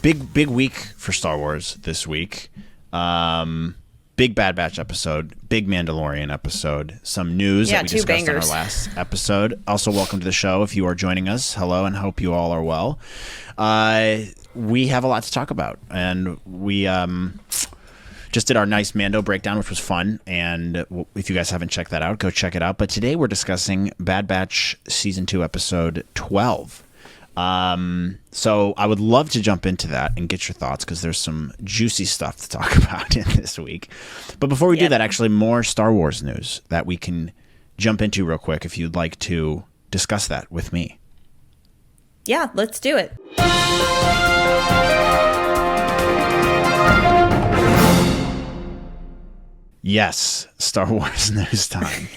big week for Star Wars this week. Big Bad Batch episode, big Mandalorian episode, some news that we discussed on our last episode. Also, welcome to the show if you are joining us. Hello, and hope you all are well. We have a lot to talk about, and we just did our nice Mando breakdown, which was fun, and if you guys haven't checked that out, go check it out. But today we're discussing Bad Batch Season 2, Episode 12. So I would love to jump into that and get your thoughts because there's some juicy stuff to talk about in this week. But before we do that, actually more Star Wars news that we can jump into real quick if you'd like to discuss that with me. Yeah, let's do it. Yes, Star Wars news time.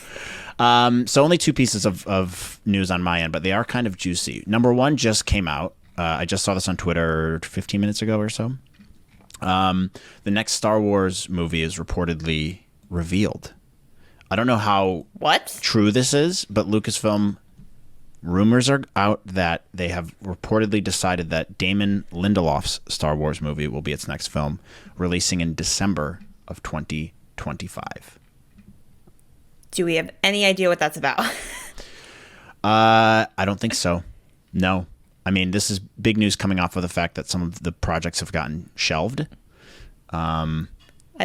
So only two pieces of news on my end, but they are kind of juicy. Number one just came out. I just saw this on Twitter 15 minutes ago or so. The next Star Wars movie is reportedly revealed. I don't know how true this is, but Lucasfilm rumors are out that they have reportedly decided that Damon Lindelof's Star Wars movie will be its next film, releasing in December of 2025. Do we have any idea what that's about? I don't think so. No. I mean, this is big news coming off of the fact that some of the projects have gotten shelved. I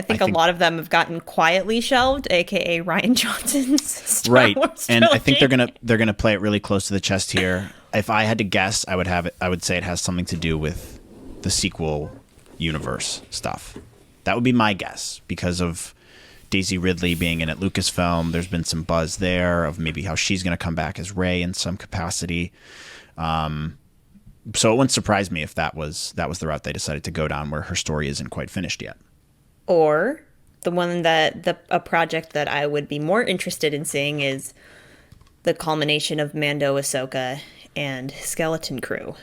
think a lot of them have gotten quietly shelved, aka Rian Johnson's Star Wars trilogy. And I think they're gonna play it really close to the chest here. If I had to guess, I would say it has something to do with the sequel universe stuff. That would be my guess because of Daisy Ridley being in at Lucasfilm. There's been some buzz there of maybe how she's going to come back as Rey in some capacity. So it wouldn't surprise me if that was the route they decided to go down, where her story isn't quite finished yet. Or the one a project that I would be more interested in seeing is the culmination of Mando, Ahsoka, and Skeleton Crew.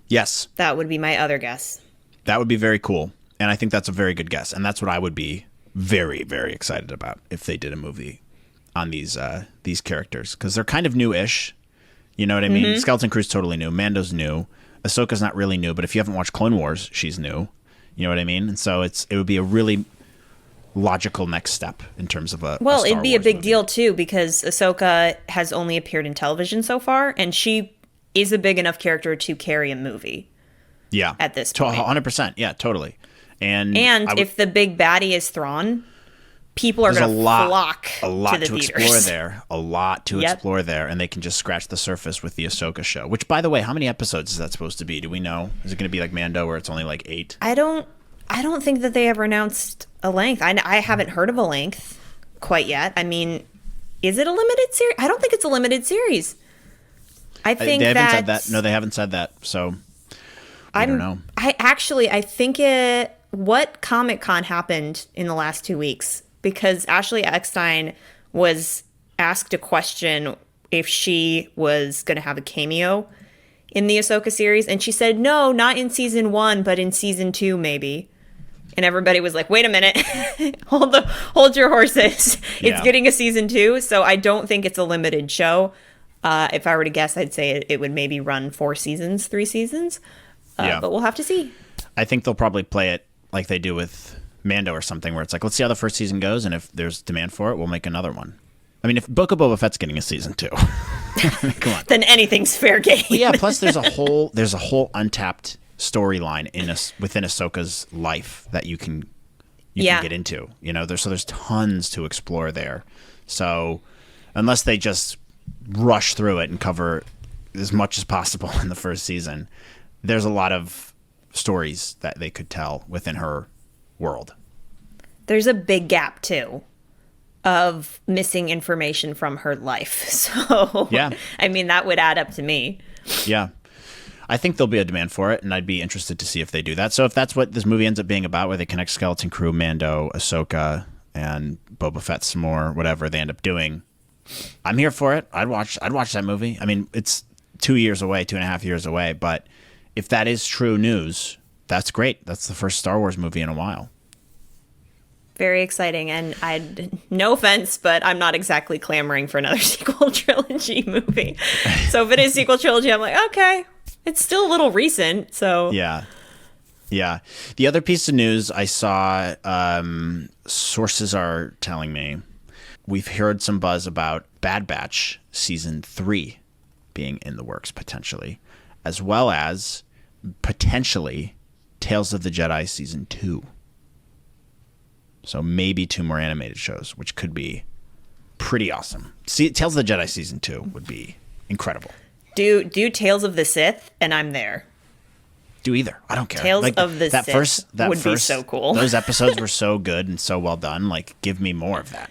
Yes. That would be my other guess. That would be very cool. And I think that's a very good guess. And that's what I would be very, very excited about if they did a movie on these characters, because they're kind of new-ish. You know what I mean? Mm-hmm. Skeleton Crew's totally new. Mando's new. Ahsoka's not really new, but if you haven't watched Clone Wars, she's new. You know what I mean? And so it would be a really logical next step in terms of it'd be a big movie. deal too, because Ahsoka has only appeared in television so far, and she is a big enough character to carry a movie. Yeah, at this point, 100%. Yeah, totally. And if the big baddie is Thrawn, people are going to flock to the theaters. A lot to explore there. A lot to explore there, and they can just scratch the surface with the Ahsoka show. Which, by the way, how many episodes is that supposed to be? Do we know? Is it going to be like Mando, where it's only like 8? I don't think that they ever announced a length. I haven't heard of a length quite yet. I mean, is it a limited series? I don't think it's a limited series. I think they haven't said that. No, they haven't said that. So I don't know. I think what Comic-Con happened in the last 2 weeks, because Ashley Eckstein was asked a question if she was going to have a cameo in the Ahsoka series, and she said, no, not in season 1, but in season 2, maybe. And everybody was like, wait a minute, hold your horses. It's getting a season 2, so I don't think it's a limited show. If I were to guess, I'd say it would maybe run 3 seasons. But we'll have to see. I think they'll probably play it like they do with Mando or something, where it's like, let's see how the first season goes, and if there's demand for it, we'll make another one. I mean, if Book of Boba Fett's getting a season 2, I mean, come on, then anything's fair game. Yeah, plus there's a whole untapped storyline within Ahsoka's life that you can get into. You know, there's tons to explore there. So unless they just rush through it and cover as much as possible in the first season, there's a lot of stories that they could tell within her world. There's a big gap too of missing information from her life. So yeah, I mean, that would add up to me. Yeah. I think there'll be a demand for it, and I'd be interested to see if they do that. So if that's what this movie ends up being about, where they connect Skeleton Crew, Mando, Ahsoka, and Boba Fett some more, whatever they end up doing, I'm here for it. I'd watch that movie. I mean, it's 2.5 years away, but if that is true news, that's great. That's the first Star Wars movie in a while. Very exciting. And no offense, but I'm not exactly clamoring for another sequel trilogy movie. So if it is sequel trilogy, I'm like, okay, it's still a little recent. So yeah. Yeah. The other piece of news I saw, sources are telling me, we've heard some buzz about Bad Batch Season 3 being in the works potentially, as well as potentially Tales of the Jedi Season 2. So maybe 2 more animated shows, which could be pretty awesome. See, Tales of the Jedi Season 2 would be incredible. Do Tales of the Sith, and I'm there. Do either. I don't care. Tales of the Sith would be so cool. Those episodes were so good and so well done. Like, give me more of that.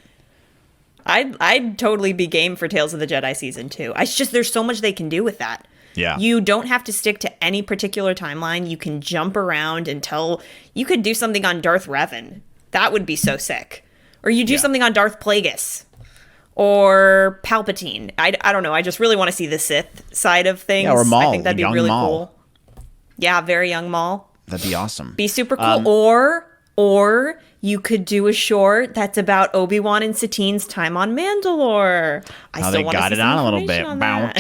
I'd totally be game for Tales of the Jedi Season 2. It's just there's so much they can do with that. Yeah. You don't have to stick to any particular timeline. You can jump around until you could do something on Darth Revan. That would be so sick. Or you do something on Darth Plagueis. Or Palpatine. I don't know. I just really want to see the Sith side of things. Yeah, or Maul. I think that'd be really cool. Yeah, very young Maul. That'd be awesome. Be super cool. Or you could do a short that's about Obi-Wan and Satine's time on Mandalore. I still want to see some information on that.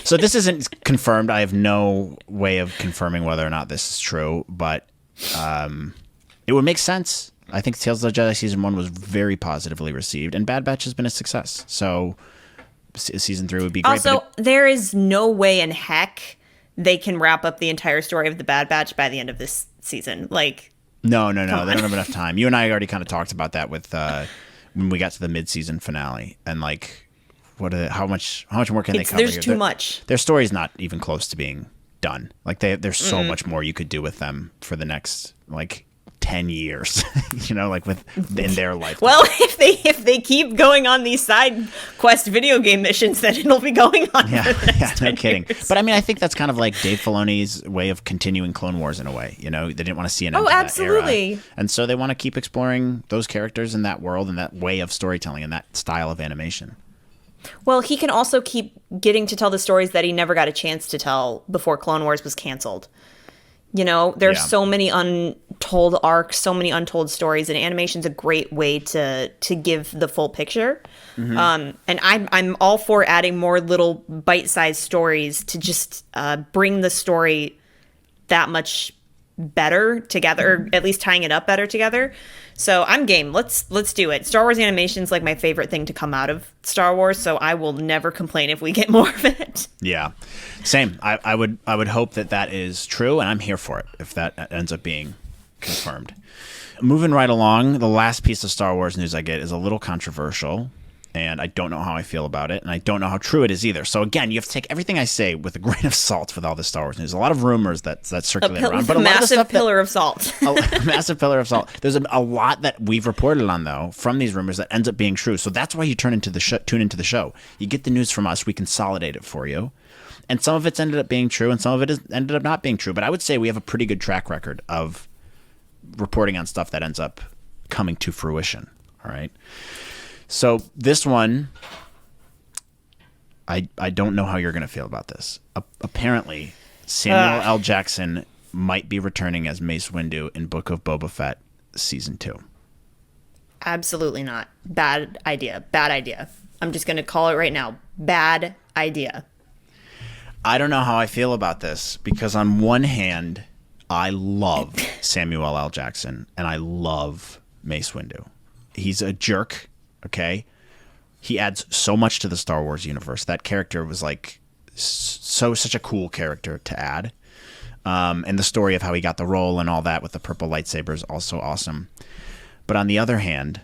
So this isn't confirmed. I have no way of confirming whether or not this is true, but it would make sense. I think Tales of the Jedi Season 1 was very positively received, and Bad Batch has been a success. So Season 3 would be great. Also, there is no way in heck they can wrap up the entire story of the Bad Batch by the end of this season. Like, no. They don't have enough time. You and I already kind of talked about that with when we got to the mid-season finale, and like, how much more can they cover? There's too much. Their story's not even close to being done. Like, there's so much more you could do with them for the next 10 years, in their life. Well, if they keep going on these side quest video game missions, then it'll be going on. Yeah, for the next no 10 kidding. years. But I mean, I think that's kind of like Dave Filoni's way of continuing Clone Wars in a way. They didn't want to see an end to that era. And so they want to keep exploring those characters in that world and that way of storytelling and that style of animation. Well, he can also keep getting to tell the stories that he never got a chance to tell before Clone Wars was canceled. There's so many untold arcs, so many untold stories, and animation's a great way to give the full picture. Mm-hmm. And I'm all for adding more little bite-sized stories to just bring the story that much better together, or at least tying it up better together. So I'm game. Let's do it. Star Wars animation's like my favorite thing to come out of Star Wars, so I will never complain if we get more of it. Yeah, same. I would hope that is true, and I'm here for it if that ends up being confirmed. Moving right along, the last piece of Star Wars news I get is a little controversial, and I don't know how I feel about it, and I don't know how true it is either. So again, you have to take everything I say with a grain of salt with all this Star Wars news. A lot of rumors that circulate around, but a massive pillar of salt. A massive pillar of salt. There's a lot that we've reported on though from these rumors that ends up being true. So that's why you tune into the show. You get the news from us. We consolidate it for you, and some of it's ended up being true, and some of it has ended up not being true. But I would say we have a pretty good track record of reporting on stuff that ends up coming to fruition. All right. So this one, I don't know how you're going to feel about this. Apparently, Samuel L. Jackson might be returning as Mace Windu in Book of Boba Fett Season 2. Absolutely not. Bad idea. Bad idea. I'm just going to call it right now. Bad idea. I don't know how I feel about this because on one hand, I love Samuel L. Jackson and I love Mace Windu. He's a jerk. Okay, he adds so much to the Star Wars universe. That character was like such a cool character to add, and the story of how he got the role and all that with the purple lightsaber is also awesome. But on the other hand,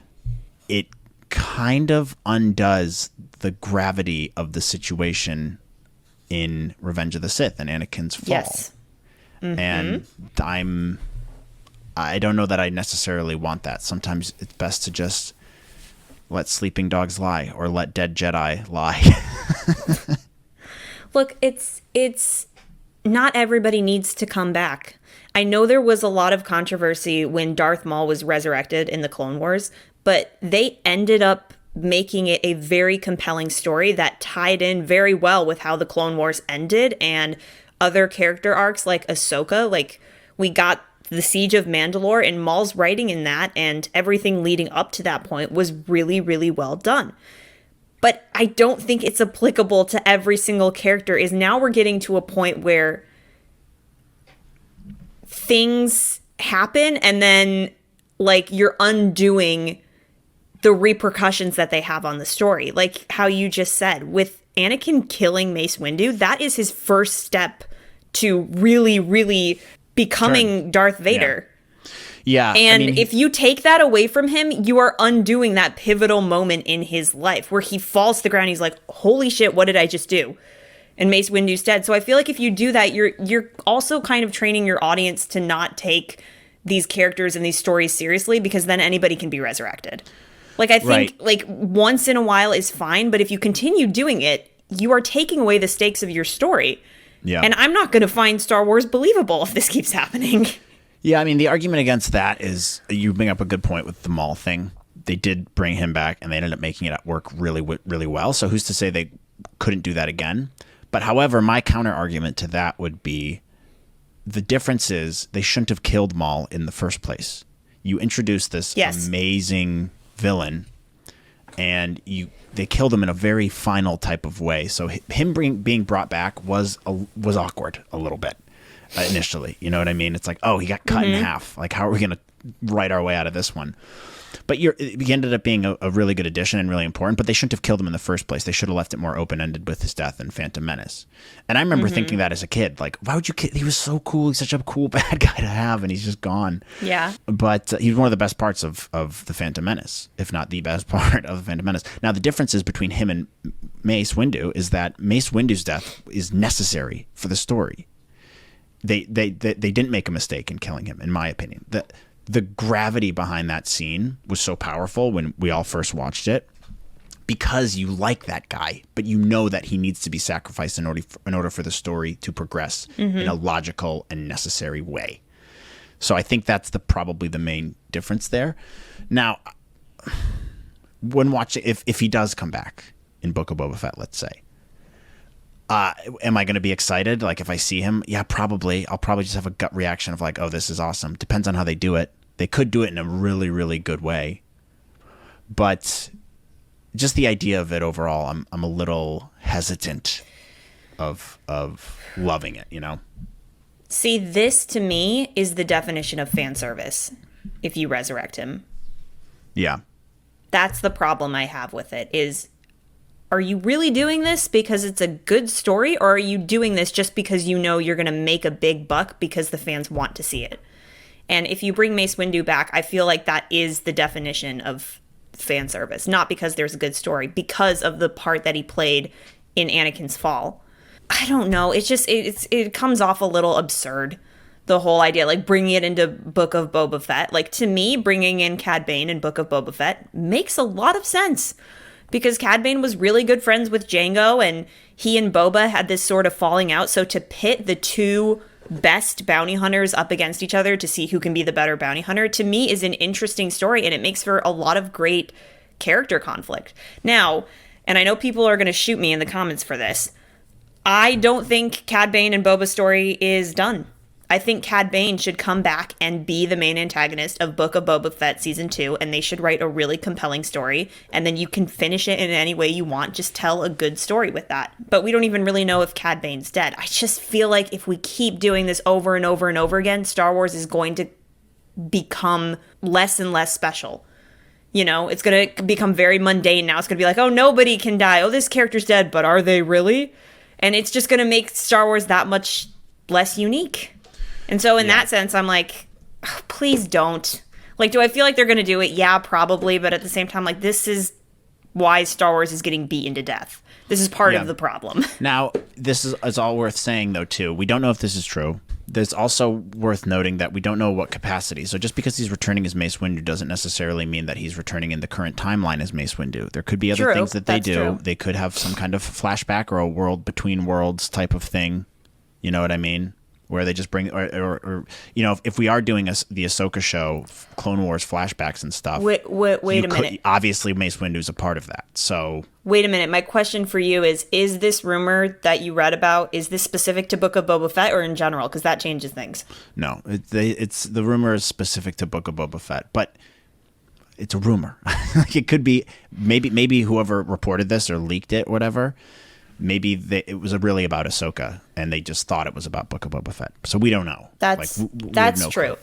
it kind of undoes the gravity of the situation in Revenge of the Sith and Anakin's fall. Yes, and I don't know that I necessarily want that. Sometimes it's best to just let sleeping dogs lie or let dead Jedi lie. Look, it's not everybody needs to come back. I know there was a lot of controversy when Darth Maul was resurrected in the Clone Wars, but they ended up making it a very compelling story that tied in very well with how the Clone Wars ended and other character arcs like Ahsoka. Like, we got the Siege of Mandalore, and Maul's writing in that and everything leading up to that point was really, really well done. but I don't think it's applicable to every single character. Is now we're getting to a point where things happen and then like you're undoing the repercussions that they have on the story. Like how you just said, with Anakin killing Mace Windu, that is his first step to really, really becoming Darth Vader. Yeah. And if you take that away from him, you are undoing that pivotal moment in his life where he falls to the ground. He's like, holy shit, what did I just do? And Mace Windu's dead. So I feel like if you do that, you're also kind of training your audience to not take these characters and these stories seriously, because then anybody can be resurrected. Like, I think like once in a while is fine, but if you continue doing it, you are taking away the stakes of your story. Yeah. And I'm not going to find Star Wars believable if this keeps happening. Yeah, I mean, the argument against that is you bring up a good point with the Maul thing. They did bring him back, and they ended up making it work really, really well. So who's to say they couldn't do that again? But however, my counter argument to that would be the difference is they shouldn't have killed Maul in the first place. You introduced this amazing villain, and they killed him in a very final type of way. So him being brought back was awkward a little bit. Initially, you know what I mean? It's like, oh, he got cut in half. Like, how are we going to write our way out of this one? But it ended up being a really good addition and really important, but they shouldn't have killed him in the first place. They should have left it more open-ended with his death in Phantom Menace. And I remember thinking that as a kid, like, why would you kill? He was so cool. He's such a cool bad guy to have, and he's just gone. Yeah. But he's one of the best parts of the Phantom Menace, if not the best part of the Phantom Menace. Now, the differences between him and Mace Windu is that Mace Windu's death is necessary for the story. They didn't make a mistake in killing him, in my opinion. The gravity behind that scene was so powerful when we all first watched it, because you like that guy, but you know that he needs to be sacrificed in order for the story to progress in a logical and necessary way. So I think that's probably the main difference there. Now, when watching, if he does come back in Book of Boba Fett, let's say, am I going to be excited? Like, if I see him, yeah, probably. I'll probably just have a gut reaction of like, oh, this is awesome. Depends on how they do it. They could do it in a really, really good way. But just the idea of it overall, I'm a little hesitant of loving it, you know? See, this to me is the definition of fan service if you resurrect him. Yeah. That's the problem I have with it is, are you really doing this because it's a good story, or are you doing this just because you know you're going to make a big buck because the fans want to see it? And if you bring Mace Windu back, I feel like that is the definition of fan service. Not because there's a good story, because of the part that he played in Anakin's fall. I don't know. It's just, it comes off a little absurd, the whole idea, like bringing it into Book of Boba Fett. Like, to me, bringing in Cad Bane in Book of Boba Fett makes a lot of sense. Because Cad Bane was really good friends with Jango, and he and Boba had this sort of falling out. So to pit the two best bounty hunters up against each other to see who can be the better bounty hunter, to me, is an interesting story, and it makes for a lot of great character conflict. Now, and I know people are going to shoot me in the comments for this, I don't think Cad Bane and Boba's story is done. I think Cad Bane should come back and be the main antagonist of Book of Boba Fett Season 2, and they should write a really compelling story, and then you can finish it in any way you want. Just tell a good story with that. But we don't even really know if Cad Bane's dead. I just feel like if we keep doing this over and over and over again, Star Wars is going to become less and less special. You know, it's going to become very mundane now. It's going to be like, oh, nobody can die. Oh, this character's dead, but are they really? And it's just going to make Star Wars that much less unique. And so in that sense, I'm like, oh, please don't. Like, do I feel like they're going to do it? Yeah, probably. But at the same time, like, this is why Star Wars is getting beaten to death. This is part of the problem. Now, this is all worth saying, though, too. We don't know if this is true. There's also worth noting that we don't know what capacity. So just because he's returning as Mace Windu doesn't necessarily mean that he's returning in the current timeline as Mace Windu. There could be other things that they do. True. They could have some kind of flashback or a world between worlds type of thing. You know what I mean? Where they just bring, or you know, if we are doing the Ahsoka show, Clone Wars flashbacks and stuff. Wait a minute. Obviously, Mace Windu's a part of that. So wait a minute. My question for you is this rumor that you read about, is this specific to Book of Boba Fett or in general? Because that changes things. No, it's the rumor is specific to Book of Boba Fett, but it's a rumor. Like it could be maybe whoever reported this or leaked it, whatever. Maybe it was really about Ahsoka, and they just thought it was about Book of Boba Fett. So we don't know. That's true.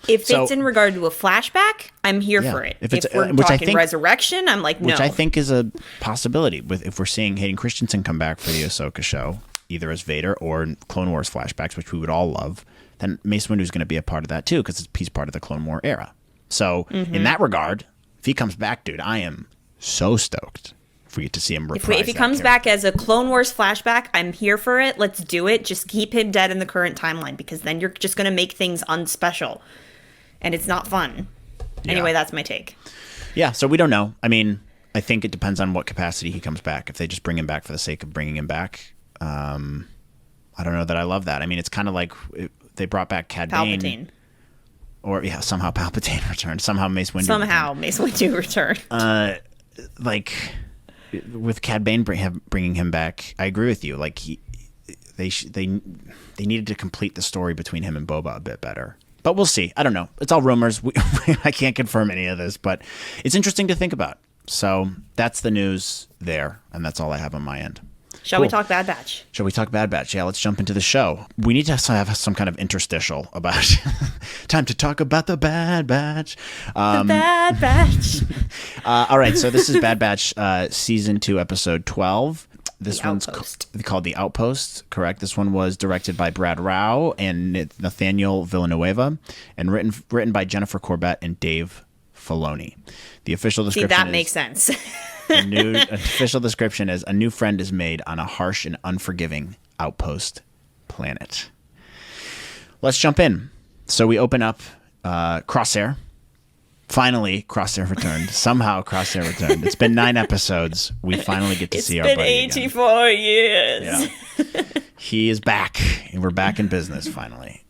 If it's in regard to a flashback, I'm here for it. If we're talking resurrection, I'm like, no. Which I think is a possibility. If we're seeing Hayden Christensen come back for the Ahsoka show, either as Vader or Clone Wars flashbacks, which we would all love, then Mace Windu is going to be a part of that too, because he's part of the Clone War era. So in that regard, if he comes back, dude, I am so stoked if we get to see him reprise if he comes back as a Clone Wars flashback, I'm here for it. Let's do it. Just keep him dead in the current timeline, because then you're just going to make things unspecial. And it's not fun. Yeah. Anyway, that's my take. Yeah, so we don't know. I mean, I think it depends on what capacity he comes back. If they just bring him back for the sake of bringing him back, I don't know that I love that. I mean, it's kind of like they brought back Cad Bane. Or, somehow Palpatine returned. Somehow Mace Windu returned. Like, with Cad Bane bringing him back, I agree with you. Like, they needed to complete the story between him and Boba a bit better. But we'll see. I don't know. It's all rumors. I can't confirm any of this, but it's interesting to think about. So that's the news there, and that's all I have on my end. Shall we talk Bad Batch? Shall we talk Bad Batch? Yeah, let's jump into the show. We need to have some kind of interstitial about time to talk about the Bad Batch. The Bad Batch. All right, so this is Bad Batch Season 2, Episode 12. This one's called The Outpost, correct? This one was directed by Brad Rao and Nathaniel Villanueva, and written by Jennifer Corbett and Dave Filoni. The official description makes sense. Official description is: a new friend is made on a harsh and unforgiving outpost planet. Let's jump in. So we open up Crosshair. Finally, Crosshair returned. Somehow Crosshair returned. It's been 9 episodes. We finally get to see our buddy again. It's been 84 years. Yeah. He is back, and we're back in business finally.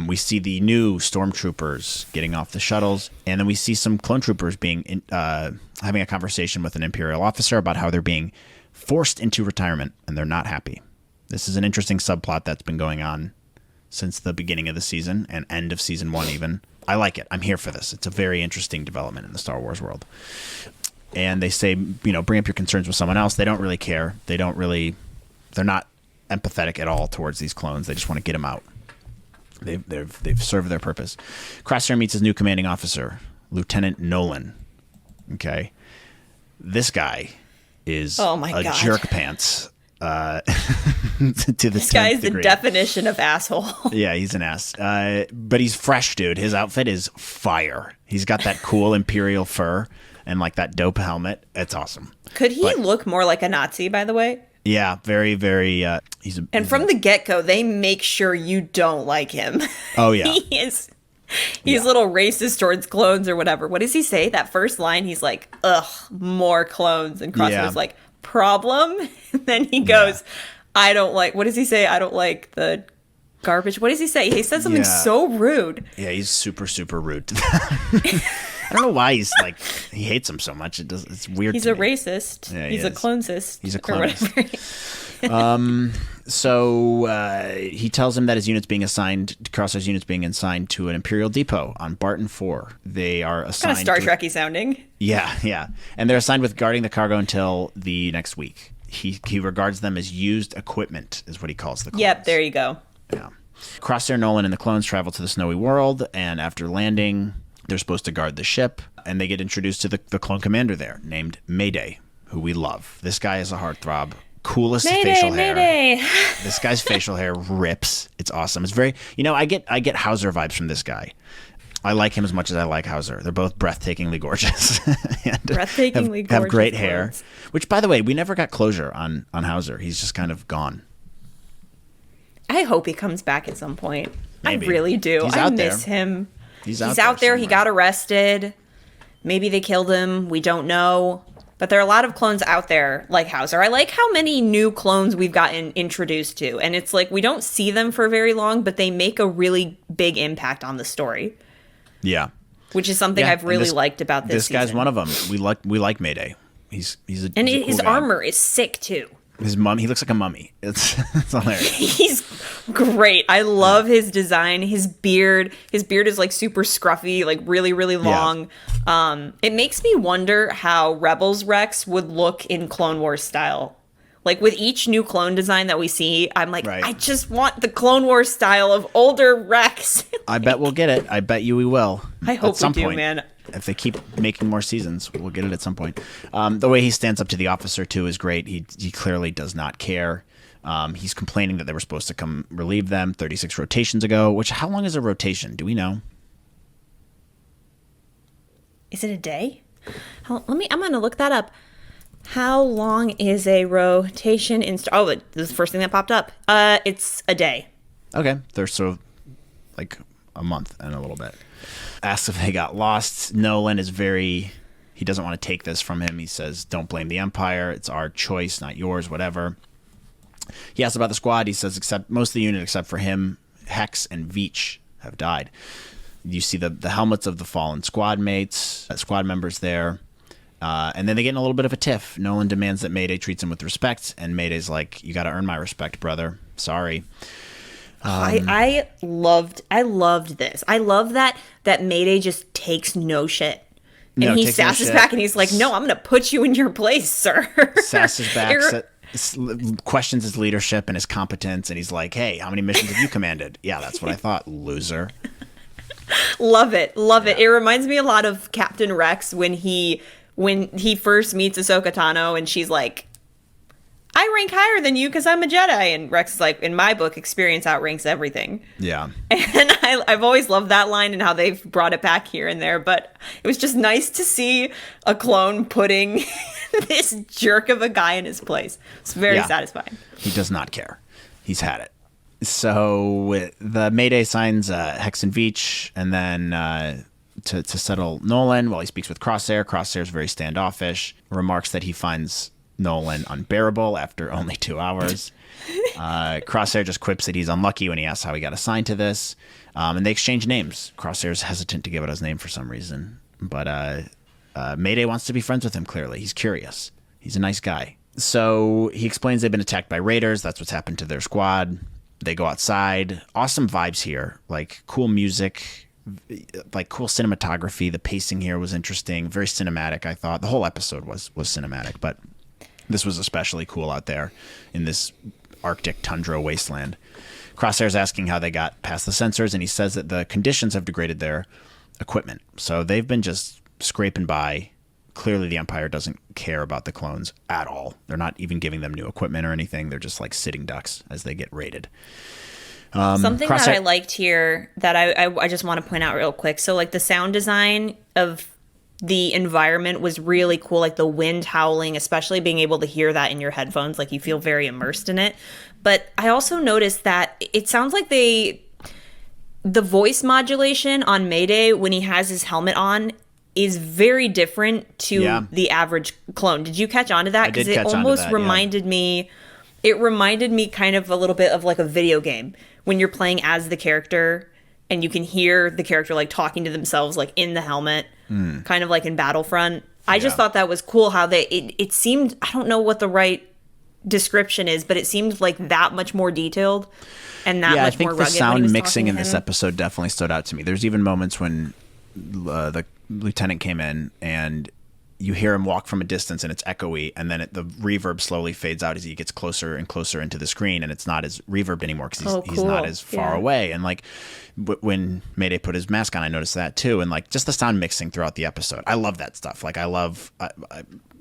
We see the new stormtroopers getting off the shuttles, and then we see some clone troopers having a conversation with an Imperial officer about how they're being forced into retirement, and they're not happy. This is an interesting subplot that's been going on since the beginning of the season and end of Season 1 even. I like it. I'm here for this. It's a very interesting development in the Star Wars world. And they say, bring up your concerns with someone else. They don't really care. They're not empathetic at all towards these clones. They just want to get them out. They've served their purpose. Crosshair meets his new commanding officer, Lieutenant Nolan. Okay. This guy is jerk pants. To the this guy's degree. The definition of asshole. Yeah, he's an ass. But he's fresh, dude. His outfit is fire. He's got that cool Imperial fur and like that dope helmet. It's awesome. Could he look more like a Nazi, by the way? Yeah, very, very. From the get-go, they make sure you don't like him. Oh yeah, he's a little racist towards clones or whatever. What does he say? That first line, he's like, "Ugh, more clones," and Crosshair's like, "Problem?" And then he goes, "I don't like." What does he say? "I don't like the garbage." What does he say? He said something so rude. Yeah, he's super, super rude. I don't know why he hates him so much. It's weird. He's a racist. Yeah, he's a clonesist. He's a clonesist. So he tells him that his unit's being assigned, Crosshair's unit's being assigned to an Imperial depot on Barton 4. They are assigned. Kind of Star Trek-y sounding. Yeah. And they're assigned with guarding the cargo until the next week. He regards them as used equipment, is what he calls the clones. Yep, there you go. Yeah. Crosshair, Nolan, and the clones travel to the snowy world, and after landing, they're supposed to guard the ship, and they get introduced to the clone commander there, named Mayday, who we love. This guy is a heartthrob. Coolest facial hair. Mayday. This guy's facial hair rips. It's awesome. It's very, I get Hauser vibes from this guy. I like him as much as I like Hauser. They're both breathtakingly gorgeous. Gorgeous. Have great hair. Which, by the way, we never got closure on Hauser. He's just kind of gone. I hope he comes back at some point. Maybe. I really do. I miss him. He's out there. He got arrested. Maybe they killed him. We don't know. But there are a lot of clones out there like Hauser. I like how many new clones we've gotten introduced to. And it's like we don't see them for very long, but they make a really big impact on the story. Yeah. Which is something I've really liked about this season. Guy's one of them. We like Mayday. He's a his cool guy. armor is sick too. His mum, he looks like a mummy. It's hilarious. He's great. I love his design. His beard is like super scruffy, like really, really long. Yeah. It makes me wonder how Rebels Rex would look in Clone Wars style. Like with each new clone design that we see, I'm like, right. I just want the Clone Wars style of older Rex. I bet we'll get it. I bet you we will. I hope we do, man. If they keep making more seasons, we'll get it at some point. The way he stands up to the officer, too, is great. He clearly does not care. He's complaining that they were supposed to come relieve them 36 rotations ago, which, how long is a rotation? Do we know? Is it a day? I'm going to look that up. How long is a rotation in Star... Oh, this is the first thing that popped up. It's a day. Okay. They're sort of like a month and a little bit. Asks if they got lost. Nolan is he doesn't want to take this from him. He says, don't blame the Empire. It's our choice, not yours, whatever. He asks about the squad. He says, except most of the unit except for him, Hex and Veach have died. You see the helmets of the fallen squad mates, squad members there. And then they get in a little bit of a tiff. Nolan demands that Mayday treats him with respect, and Mayday's like, you got to earn my respect, brother. Sorry. I loved this. I love that Mayday just takes no shit. And he sasses back and he's like, no, I'm going to put you in your place, sir. Sasses back, questions his leadership and his competence, and he's like, hey, how many missions have you commanded? Yeah, that's what I thought, loser. Love it. It reminds me a lot of Captain Rex when he first meets Ahsoka Tano and she's like, I rank higher than you because I'm a Jedi. And Rex is like, in my book, experience outranks everything. Yeah. And I've always loved that line and how they've brought it back here and there. But it was just nice to see a clone putting this jerk of a guy in his place. It's very satisfying. He does not care. He's had it. So the Mayday signs Hex and Veach, and then to settle Nolan while he speaks with Crosshair. Crosshair's very standoffish, remarks that he finds Nolan unbearable after only 2 hours. Crosshair just quips that he's unlucky when he asks how he got assigned to this. And they exchange names. Crosshair's hesitant to give out his name for some reason. But Mayday wants to be friends with him, clearly. He's curious. He's a nice guy. So he explains they've been attacked by raiders. That's what's happened to their squad. They go outside. Awesome vibes here. Like, cool music. Like, cool cinematography. The pacing here was interesting. Very cinematic, I thought. The whole episode was cinematic, but this was especially cool out there in this Arctic tundra wasteland. Crosshair's asking how they got past the sensors, and he says that the conditions have degraded their equipment. So they've been just scraping by. Clearly the Empire doesn't care about the clones at all. They're not even giving them new equipment or anything. They're just like sitting ducks as they get raided. Something that I liked here that I just want to point out real quick. So like the sound design of the environment was really cool, like the wind howling, especially being able to hear that in your headphones, like you feel very immersed in it. But I also noticed that it sounds like the voice modulation on Mayday when he has his helmet on is very different to the average clone. Did you catch on to that? Because it almost reminded me, it reminded me kind of a little bit of like a video game when you're playing as the character and you can hear the character like talking to themselves like in the helmet, kind of like in Battlefront. I just thought that was cool how it seemed, I don't know what the right description is, but it seemed like that much more detailed and that much more rugged. I think the sound mixing in this episode definitely stood out to me. There's even moments when the lieutenant came in and you hear him walk from a distance and it's echoey, and then the reverb slowly fades out as he gets closer and closer into the screen, and it's not as reverbed anymore because he's not as far away. And like when Mayday put his mask on, I noticed that too. And like just the sound mixing throughout the episode, I love that stuff. Like I love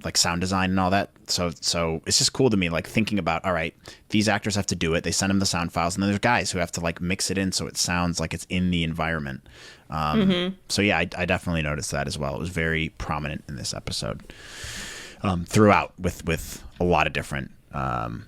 like sound design and all that. So it's just cool to me, like thinking about, all right, these actors have to do it. They send them the sound files, and then there's guys who have to like mix it in so it sounds like it's in the environment. So yeah, I definitely noticed that as well. It was very prominent in this episode throughout with a lot of different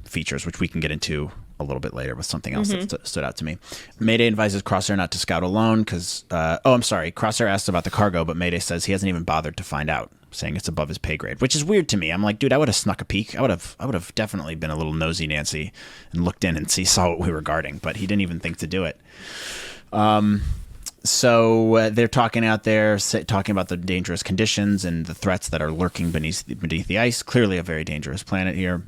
features, which we can get into a little bit later with something else that stood out to me. Mayday advises Crosshair not to scout alone because, Crosshair asked about the cargo, but Mayday says he hasn't even bothered to find out, saying it's above his pay grade, which is weird to me. I'm like, dude, I would have snuck a peek. I would have definitely been a little nosy Nancy and looked in and saw what we were guarding, but he didn't even think to do it. So they're talking out there, talking about the dangerous conditions and the threats that are lurking beneath the ice. Clearly a very dangerous planet here.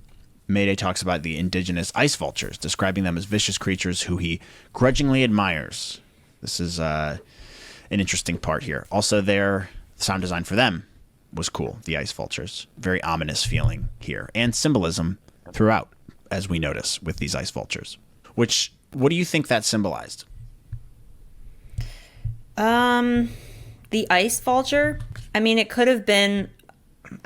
Mayday talks about the indigenous ice vultures, describing them as vicious creatures who he grudgingly admires. This is an interesting part here. Also, their sound design for them was cool. The ice vultures, very ominous feeling here, and symbolism throughout, as we notice with these ice vultures. What do you think that symbolized? The ice vulture. I mean, it could have been.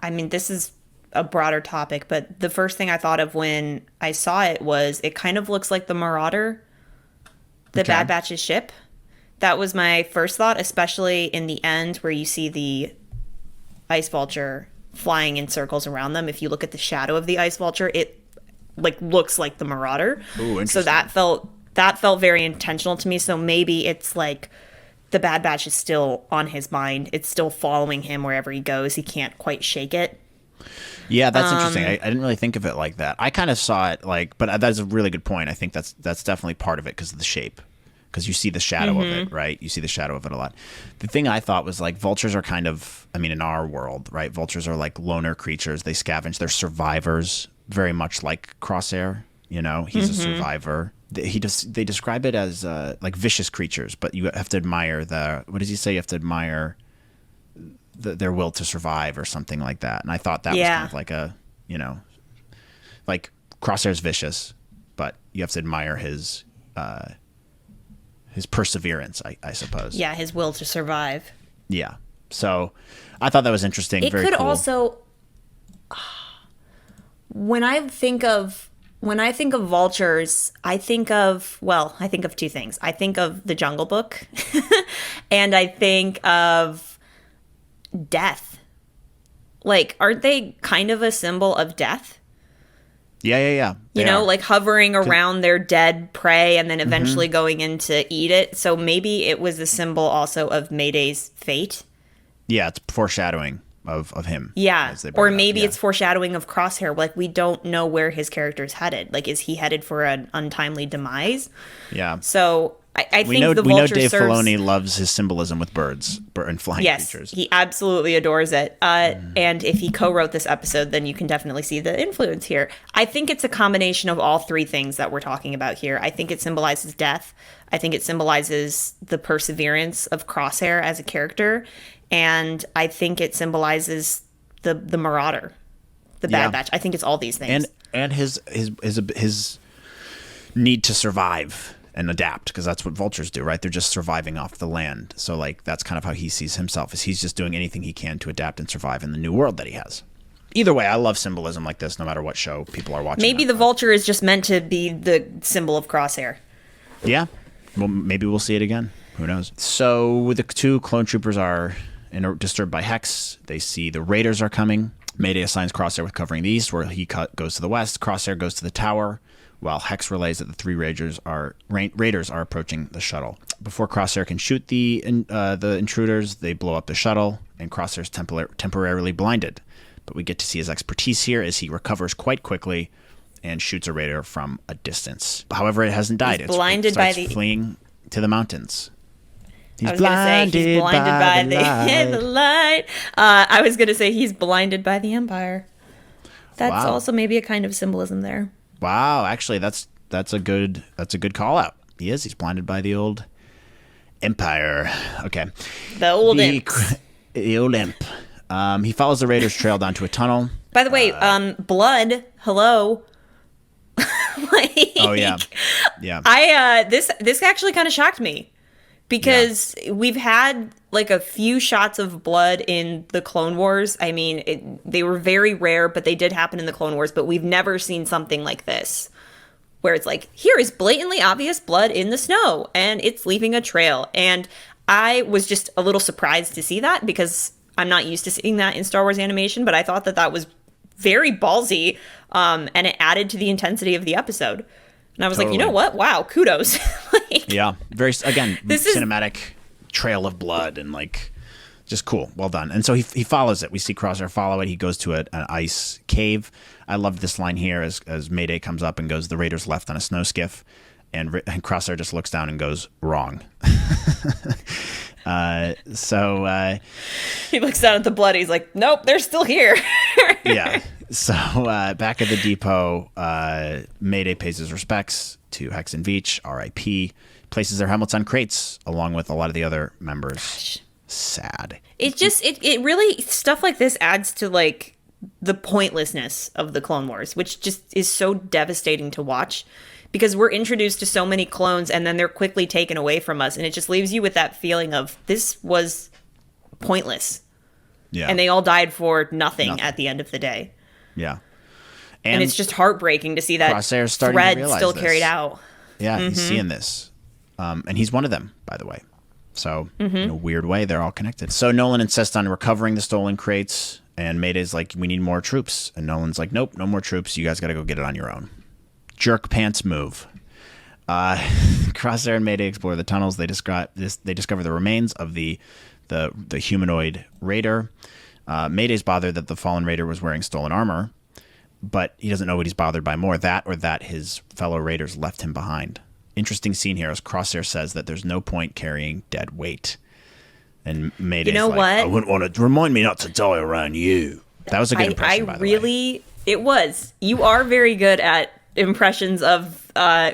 I mean, this is a broader topic, but the first thing I thought of when I saw it was it kind of looks like the Marauder, the Bad Batch's ship. That was my first thought, especially in the end where you see the ice vulture flying in circles around them. If you look at the shadow of the ice vulture, it like looks like the Marauder. Ooh, interesting. So that felt very intentional to me. So maybe it's like the Bad Batch is still on his mind. It's still following him wherever he goes. He can't quite shake it. Yeah, that's interesting. I didn't really think of it like that. I kind of saw it like, but that's a really good point. I think that's definitely part of it because of the shape. Because you see the shadow of it, right? You see the shadow of it a lot. The thing I thought was like vultures are kind of, I mean, in our world, right? Vultures are like loner creatures. They scavenge. They're survivors, very much like Crosshair. You know, he's a survivor. They describe it as like vicious creatures, but you have to admire what does he say? You have to admire their will to survive or something like that. And I thought that was kind of like a, you know, like Crosshair's vicious, but you have to admire his perseverance, I suppose. Yeah, his will to survive. Yeah. So I thought that was interesting. It very could cool. also, when I think of vultures, I think of two things. I think of the Jungle Book and I think of death. Like, aren't they kind of a symbol of death? Yeah. You know, like hovering around their dead prey and then eventually going in to eat it. So maybe it was a symbol also of Mayday's fate. Yeah, it's foreshadowing of him. Yeah, or maybe it's foreshadowing of Crosshair. Like, we don't know where his character's headed. Like, is he headed for an untimely demise? Yeah. So I think we know Dave serves... Filoni loves his symbolism with birds and flying creatures. He absolutely adores it. And if he co-wrote this episode, then you can definitely see the influence here. I think it's a combination of all three things that we're talking about here. I think it symbolizes death. I think it symbolizes the perseverance of Crosshair as a character. And I think it symbolizes the Marauder, the Bad Batch. I think it's all these things. And his need to survive and adapt, because that's what vultures do, right? They're just surviving off the land. So like that's kind of how he sees himself, is he's just doing anything he can to adapt and survive in the new world that he has. Either way, I love symbolism like this no matter what show people are watching. Maybe the vulture is just meant to be the symbol of Crosshair. Yeah. Well, maybe we'll see it again. Who knows? So the two clone troopers are disturbed by Hex. They see the Raiders are coming. Mayday assigns Crosshair with covering the east, where he goes to the west. Crosshair goes to the tower, while Hex relays that the three Raiders are approaching the shuttle. Before Crosshair can shoot the intruders, they blow up the shuttle, and Crosshair's temporarily blinded. But we get to see his expertise here as he recovers quite quickly and shoots a Raider from a distance. However, it hasn't died. He's blinded by fleeing to the mountains. He's blinded by the light. I was going to say he's blinded by the Empire. That's also maybe a kind of symbolism there. Wow, actually, that's a good call out. He's blinded by the old Empire. Okay, the old imp. The old imp. He follows the Raiders' trail down to a tunnel. By the way, blood. Hello. Oh yeah. This actually kind of shocked me. Because we've had like a few shots of blood in the Clone Wars. I mean, they were very rare, but they did happen in the Clone Wars. But we've never seen something like this, where it's like, here is blatantly obvious blood in the snow, and it's leaving a trail. And I was just a little surprised to see that, because I'm not used to seeing that in Star Wars animation. But I thought that was very ballsy, and it added to the intensity of the episode. And I was like, you know what? Wow, kudos. Yeah, very, again, cinematic trail of blood and like just cool. Well done. And so he follows it. We see Crosshair follow it. He goes to an ice cave. I love this line here as Mayday comes up and goes, the Raiders left on a snow skiff. And Crosshair just looks down and goes, wrong. He looks down at the blood. He's like, nope, they're still here. Yeah. So back at the depot, Mayday pays his respects to Hex and Veach, R.I.P., places their helmets on crates along with a lot of the other members. Gosh. Sad. It just, it really, stuff like this adds to like the pointlessness of the Clone Wars, which just is so devastating to watch because we're introduced to so many clones and then they're quickly taken away from us. And it just leaves you with that feeling of this was pointless. Yeah. And they all died for nothing at the end of the day. Yeah. And it's just heartbreaking to see that Crosshair's thread still carried out. Yeah, he's seeing this. And he's one of them, by the way. So, in a weird way, they're all connected. So Nolan insists on recovering the stolen crates, and Mayday's like, we need more troops. And Nolan's like, nope, no more troops. You guys got to go get it on your own. Jerk pants move. Crosshair and Mayday explore the tunnels. They discover the remains of the humanoid raider. Mayday's bothered that the fallen raider was wearing stolen armor, but he doesn't know what he's bothered by more, that or that his fellow raiders left him behind. Interesting scene here as Crosshair says that there's no point carrying dead weight. And Mayday's what? I wouldn't want to remind me not to die around you. That was a good impression, by the way. It was. You are very good at impressions of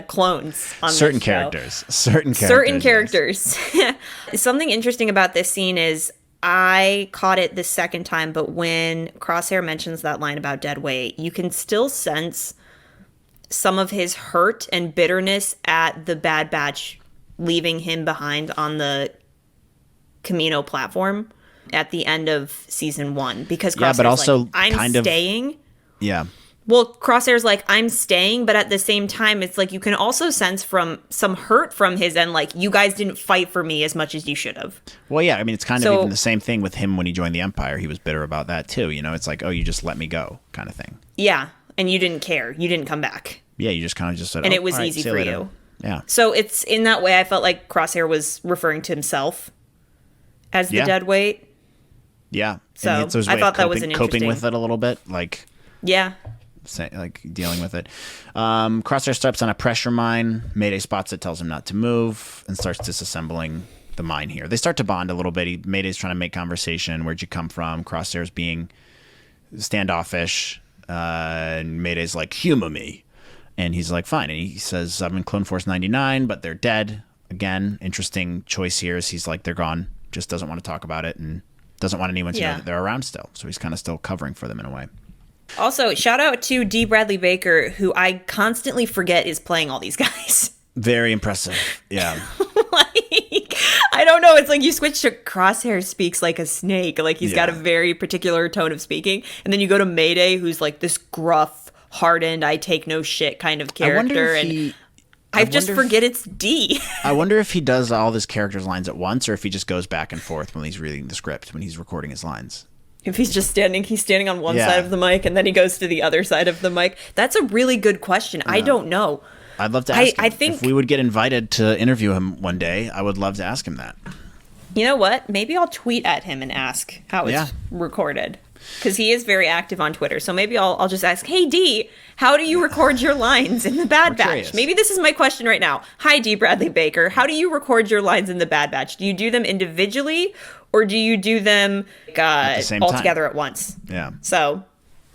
clones on certain this show. characters. Certain characters. Yes. Something interesting about this scene is I caught it the second time, but when Crosshair mentions that line about dead weight, you can still sense some of his hurt and bitterness at the Bad Batch leaving him behind on the Camino platform at the end of season 1. Because Crosshair's but also like, I'm staying. Yeah. Well, Crosshair's like, I'm staying, but at the same time, it's like you can also sense from some hurt from his end, like, you guys didn't fight for me as much as you should have. Well, yeah, I mean, it's kind of even the same thing with him when he joined the Empire. He was bitter about that, too. You know, it's like, oh, you just let me go kind of thing. Yeah, and you didn't care. You didn't come back. Yeah, you just kind of just said, and it was easy for you. Yeah. So it's in that way, I felt like Crosshair was referring to himself as the dead weight. Yeah. So I thought that was an interesting... coping with it a little bit, like... Yeah. Like dealing with it. Crosshair steps on a pressure mine. Mayday spots it, tells him not to move, and starts disassembling the mine here. They start to bond a little bit. Mayday's trying to make conversation. Where'd you come from? Crosshair's being standoffish. And Mayday's like, humor me. And he's like, fine. And he says, I'm in Clone Force 99, but they're dead. Again, interesting choice here is he's like, they're gone. Just doesn't want to talk about it and doesn't want anyone to know that they're around still. So he's kind of still covering for them in a way. Also, shout out to D. Bradley Baker, who I constantly forget is playing all these guys. Very impressive. Yeah. Like, I don't know. It's like you switch to Crosshair speaks like a snake. Like he's got a very particular tone of speaking. And then you go to Mayday, who's like this gruff, hardened, I take no shit kind of character. I just forget it's D. I wonder if he does all his characters' lines at once or if he just goes back and forth when he's reading the script, when he's recording his lines. If he's just standing on one side of the mic and then he goes to the other side of the mic. That's a really good question. I don't know. I'd love to ask him. I think if we would get invited to interview him one day, I would love to ask him that. You know what? Maybe I'll tweet at him and ask how it's recorded. Because he is very active on Twitter. So maybe I'll just ask, hey, D, how do you record your lines in the Bad Batch? Curious. Maybe this is my question right now. Hi, D. Bradley Baker. How do you record your lines in the Bad Batch? Do you do them individually or do you do them all together at once? Yeah. So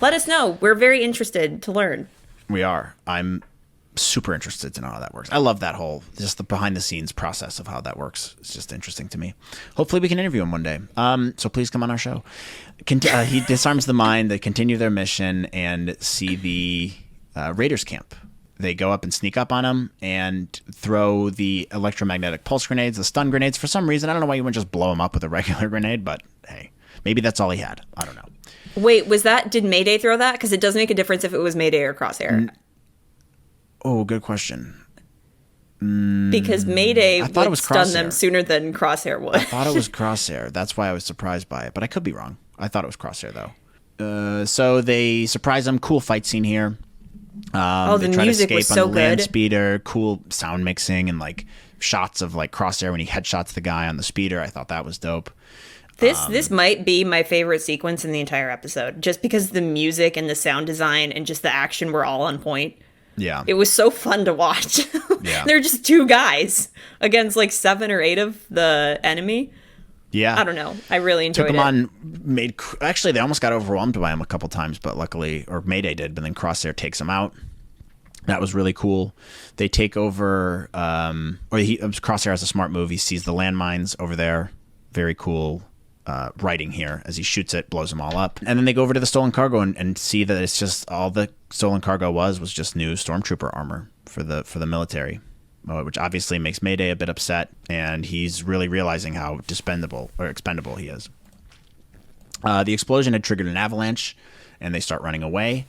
let us know. We're very interested to learn. We are. I'm super interested to know how that works. I love that whole, just the behind the scenes process of how that works. It's just interesting to me. Hopefully we can interview him one day. So please come on our show. He disarms the mine. They continue their mission and see the Raiders camp. They go up and sneak up on him and throw the electromagnetic pulse grenades, the stun grenades. For some reason, I don't know why you wouldn't just blow him up with a regular grenade, but hey, maybe that's all he had. I don't know. Wait, did Mayday throw that? Because it does make a difference if it was Mayday or Crosshair. Oh, good question. Because Mayday would stun them sooner than Crosshair would. I thought it was Crosshair. That's why I was surprised by it, but I could be wrong. I thought it was Crosshair, though. So they surprise him. Cool fight scene here. The music was so good. Land speeder, cool sound mixing, and like shots of like Crosshair when he headshots the guy on the speeder. I thought that was dope. This might be my favorite sequence in the entire episode, just because the music and the sound design and just the action were all on point. Yeah. It was so fun to watch. Yeah. They're just two guys against like 7 or 8 of the enemy. Yeah. I don't know. I really enjoyed Took him it. on, actually, they almost got overwhelmed by him a couple times, but luckily, or Mayday did, but then Crosshair takes him out. That was really cool. They take over, Crosshair has a smart move. He sees the landmines over there. Very cool writing here. As he shoots it, blows them all up. And then they go over to the stolen cargo and see that it's just all the stolen cargo was just new stormtrooper armor for the military, which obviously makes Mayday a bit upset, and he's really realizing how expendable he is. The explosion had triggered an avalanche, and they start running away.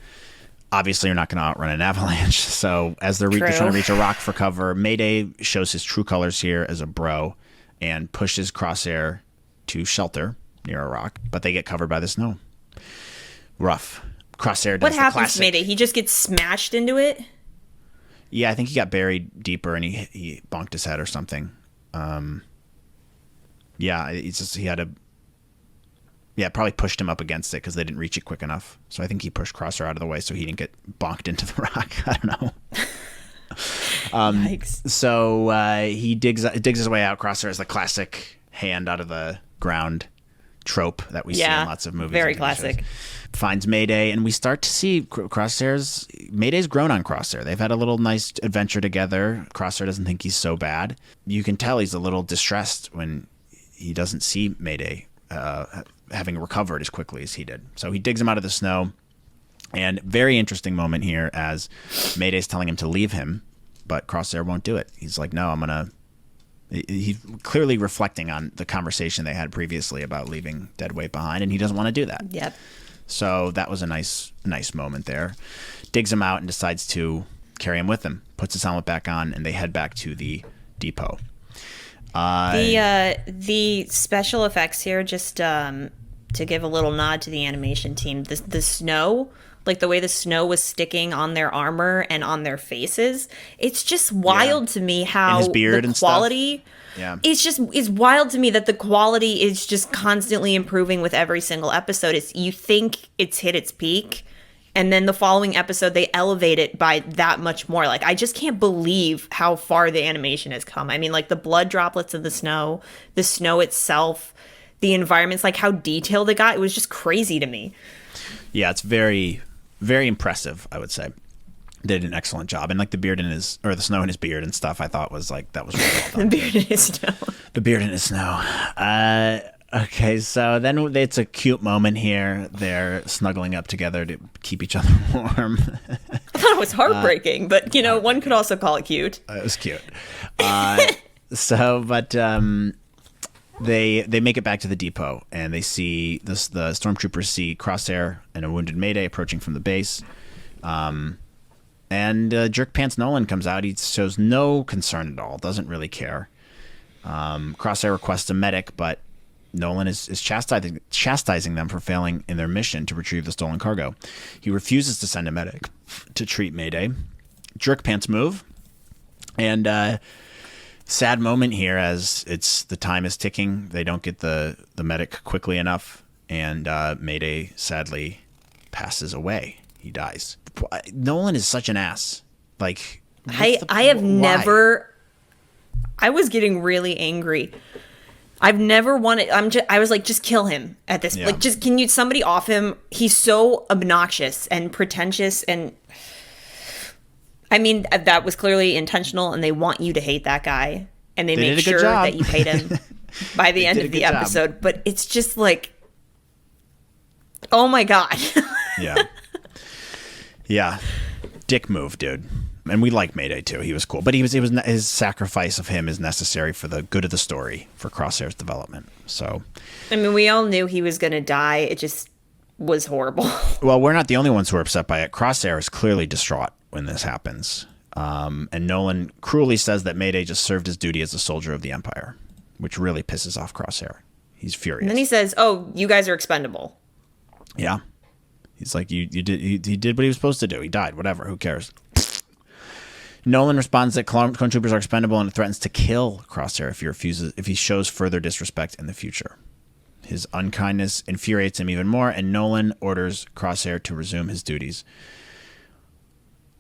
Obviously, you're not going to outrun an avalanche, so as they're trying to reach a rock for cover, Mayday shows his true colors here as a bro and pushes Crosshair to shelter near a rock, but they get covered by the snow. Rough. Crosshair does what the happens classic. to Mayday? He just gets smashed into it? Yeah, I think he got buried deeper and he bonked his head or something. Yeah, he had probably pushed him up against it because they didn't reach it quick enough. So I think he pushed Crosshair out of the way so he didn't get bonked into the rock. I don't know. Yikes. So he digs his way out. Crosshair is the classic hand out of the ground trope that we see in lots of movies. Very classic. Finds Mayday, and we start to see Mayday's grown on Crosshair. They've had a little nice adventure together. Crosshair doesn't think he's so bad. You can tell he's a little distressed when he doesn't see Mayday having recovered as quickly as he did. So he digs him out of the snow, and very interesting moment here as Mayday's telling him to leave him, but Crosshair won't do it. He's like, no, I'm going to... He's clearly reflecting on the conversation they had previously about leaving deadweight behind, and he doesn't want to do that. Yep. So that was a nice moment there. Digs him out and decides to carry him with him. Puts his helmet back on, and they head back to the depot. The special effects here, just to give a little nod to the animation team, the snow, like the way the snow was sticking on their armor and on their faces, it's just wild to me how his beard the and quality. Stuff. Yeah. It's wild to me that the quality is just constantly improving with every single episode. You think it's hit its peak, and then the following episode they elevate it by that much more. Like, I just can't believe how far the animation has come. I mean, like the blood droplets of the snow itself, the environments, like how detailed it got. It was just crazy to me. Yeah, it's very, very impressive, I would say. Did an excellent job, and like the snow in his beard and stuff, I thought was really well done. The beard in his snow. The beard in his snow. Okay, so then it's a cute moment here. They're snuggling up together to keep each other warm. I thought it was heartbreaking, but one could also call it cute. It was cute. They make it back to the depot, and they see the stormtroopers see Crosshair and a wounded Mayday approaching from the base. And Jerk Pants Nolan comes out. He shows no concern at all. Doesn't really care. Crosshair requests a medic, but Nolan is chastising them for failing in their mission to retrieve the stolen cargo. He refuses to send a medic to treat Mayday. Jerk Pants move, and sad moment here as the time is ticking. They don't get the medic quickly enough, and Mayday sadly passes away. He dies. Nolan is such an ass. Like, I was getting really angry. I've never wanted. I was like, just kill him at this. Yeah. Like, just somebody off him? He's so obnoxious and pretentious, and I mean that was clearly intentional, and they want you to hate that guy, and they make sure that you hate him by the end of the episode. Job. But it's just like, oh my god. Yeah. Yeah, dick move, dude. And we like Mayday too. He was cool, but his sacrifice of him is necessary for the good of the story, for Crosshair's development. So, I mean, we all knew he was going to die. It just was horrible. Well, we're not the only ones who are upset by it. Crosshair is clearly distraught when this happens, and Nolan cruelly says that Mayday just served his duty as a soldier of the Empire, which really pisses off Crosshair. He's furious. And then he says, "Oh, you guys are expendable." Yeah. He's like, he did what he was supposed to do. He died. Whatever. Who cares? Nolan responds that clone troopers are expendable and threatens to kill Crosshair if he shows further disrespect in the future. His unkindness infuriates him even more, and Nolan orders Crosshair to resume his duties.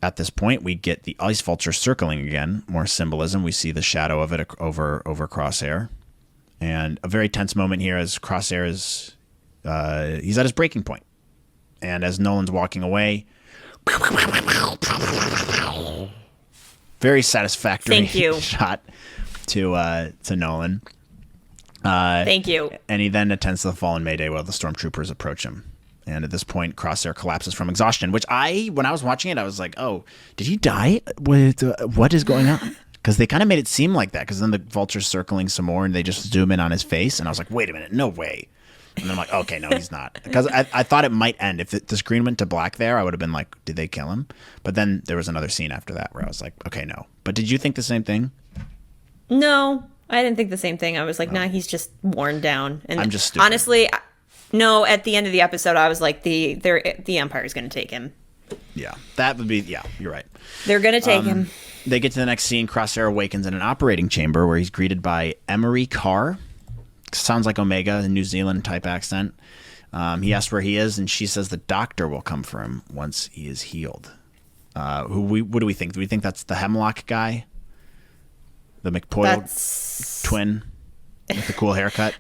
At this point, we get the Ice Vulture circling again. More symbolism. We see the shadow of it over Crosshair. And a very tense moment here as Crosshair is he's at his breaking point. And as Nolan's walking away, very satisfactory shot to Nolan. Thank you. And he then attends to the fallen Mayday while the stormtroopers approach him. And at this point, Crosshair collapses from exhaustion, which when I was watching it, I was like, oh, did he die? What is going on? Because they kind of made it seem like that, because then the Vulture's circling some more, and they just zoom in on his face, and I was like, wait a minute, no way. And then I'm like, okay, no, he's not. Because I thought it might end. If the screen went to black there, I would have been like, did they kill him? But then there was another scene after that where I was like, okay, no. But did you think the same thing? No, I didn't think the same thing. I was like, nah, he's just worn down. And I'm just stupid. Honestly, no, at the end of the episode, I was like, the Empire's going to take him. Yeah, that would be, you're right. They're going to take him. They get to the next scene. Crosshair awakens in an operating chamber where he's greeted by Emery Carr. Sounds like Omega, a New Zealand type accent. He asks where he is, and she says the doctor will come for him once he is healed. What do we think? Do we think that's the Hemlock guy? The McPoyle twin with the cool haircut?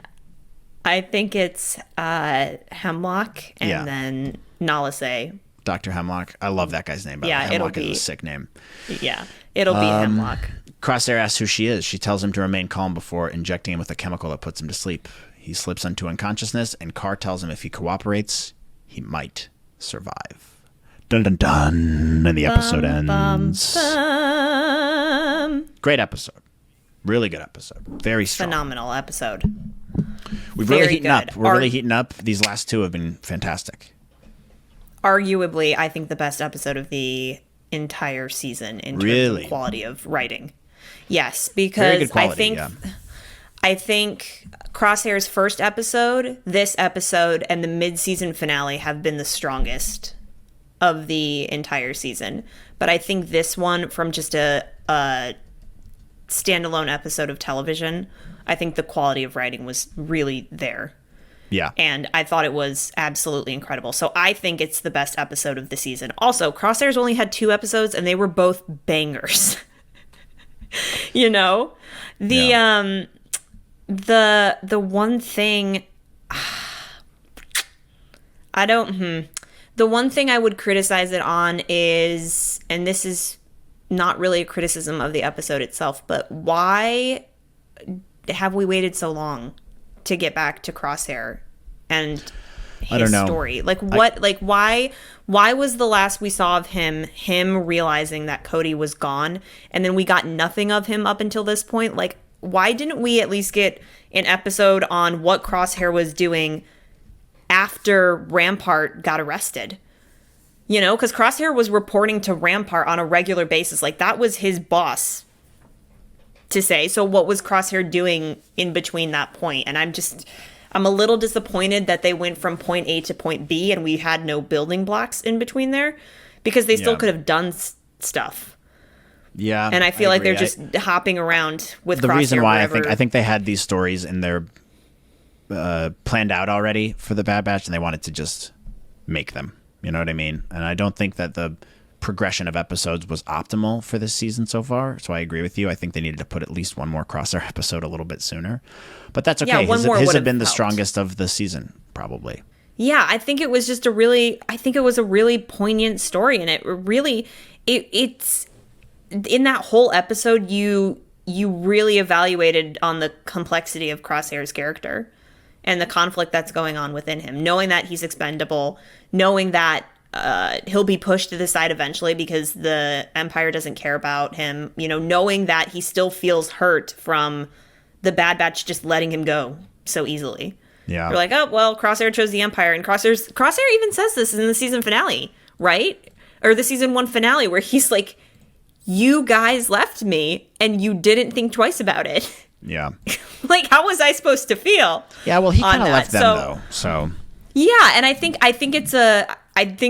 I think it's Hemlock and then Nalase. Dr. Hemlock. I love that guy's name. Hemlock is a sick name. Yeah, it'll be Hemlock. Crosshair asks who she is. She tells him to remain calm before injecting him with a chemical that puts him to sleep. He slips into unconsciousness, and Carr tells him if he cooperates, he might survive. Dun dun dun. And the episode ends. Great episode. Really good episode. Very strong. Phenomenal episode. We're really heating up. We're really heating up. These last two have been fantastic. Arguably, I think the best episode of the entire season in terms of quality of writing. Yes, because I think Crosshair's first episode, this episode, and the mid-season finale have been the strongest of the entire season. But I think this one, from just a standalone episode of television, I think the quality of writing was really there. Yeah. And I thought it was absolutely incredible. So I think it's the best episode of the season. Also, Crosshair's only had 2 episodes, and they were both bangers. You know? The one thing the one thing I would criticize it on is, and this is not really a criticism of the episode itself, but why have we waited so long to get back to Crosshair and his story? Like what? Why was the last we saw of him realizing that Cody was gone, and then we got nothing of him up until this point? Like, why didn't we at least get an episode on what Crosshair was doing after Rampart got arrested? You know, because Crosshair was reporting to Rampart on a regular basis. Like, that was his boss to say. So what was Crosshair doing in between that point? And I'm a little disappointed that they went from point A to point B and we had no building blocks in between there, because they still could have done stuff. Yeah. And I feel like they're just hopping around with the Crosshair reason why wherever. I think they had these stories in their planned out already for the Bad Batch, and they wanted to just make them. You know what I mean? And I don't think that the progression of episodes was optimal for this season so far. So I agree with you. I think they needed to put at least one more Crosshair episode a little bit sooner. But that's okay. Yeah, his had been the strongest of the season, probably. Yeah, I think it was just a really poignant story, and it's in that whole episode you really evaluated on the complexity of Crosshair's character and the conflict that's going on within him, knowing that he's expendable, knowing that he'll be pushed to the side eventually because the Empire doesn't care about him, you know, knowing that he still feels hurt from the Bad Batch just letting him go so easily. Yeah. You're like, oh, well, Crosshair chose the Empire, and Crosshair even says this in the season finale, right? Or the season 1 finale, where he's like, you guys left me and you didn't think twice about it. Yeah. Like, how was I supposed to feel? Yeah, well, he kind of left them, though, so. Yeah, and I think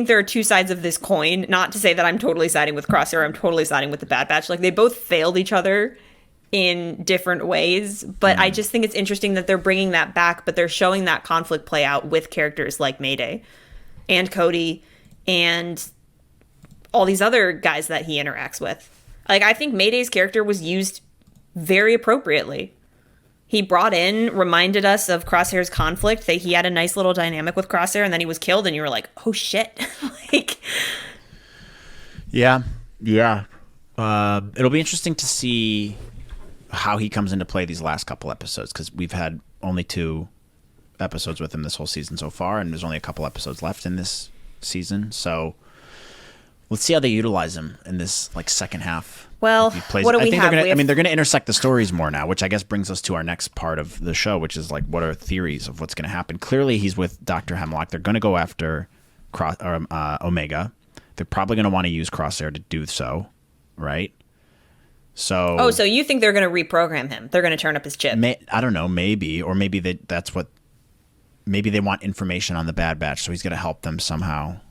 there are two sides of this coin. Not to say that I'm totally siding with Crosshair, I'm totally siding with the Bad Batch. Like, they both failed each other in different ways, but I just think it's interesting that they're bringing that back, but they're showing that conflict play out with characters like Mayday and Cody and all these other guys that he interacts with. Like, I think Mayday's character was used very appropriately. he brought in reminded us of Crosshair's conflict, that he had a nice little dynamic with Crosshair, and then he was killed, and you were like, oh shit. Like, yeah. It'll be interesting to see how he comes into play these last couple episodes, because we've had only 2 episodes with him this whole season so far, and there's only a couple episodes left in this season. So let's see how they utilize him in this like second half. Well, what do we have? They're going to intersect the stories more now, which I guess brings us to our next part of the show, which is like, what are theories of what's going to happen? Clearly, he's with Dr. Hemlock. They're going to go after Omega. They're probably going to want to use Crosshair to do so, right? So. Oh, so you think they're going to reprogram him? They're going to turn up his chip? I don't know, maybe, or maybe that's what. Maybe they want information on the Bad Batch, so he's going to help them somehow.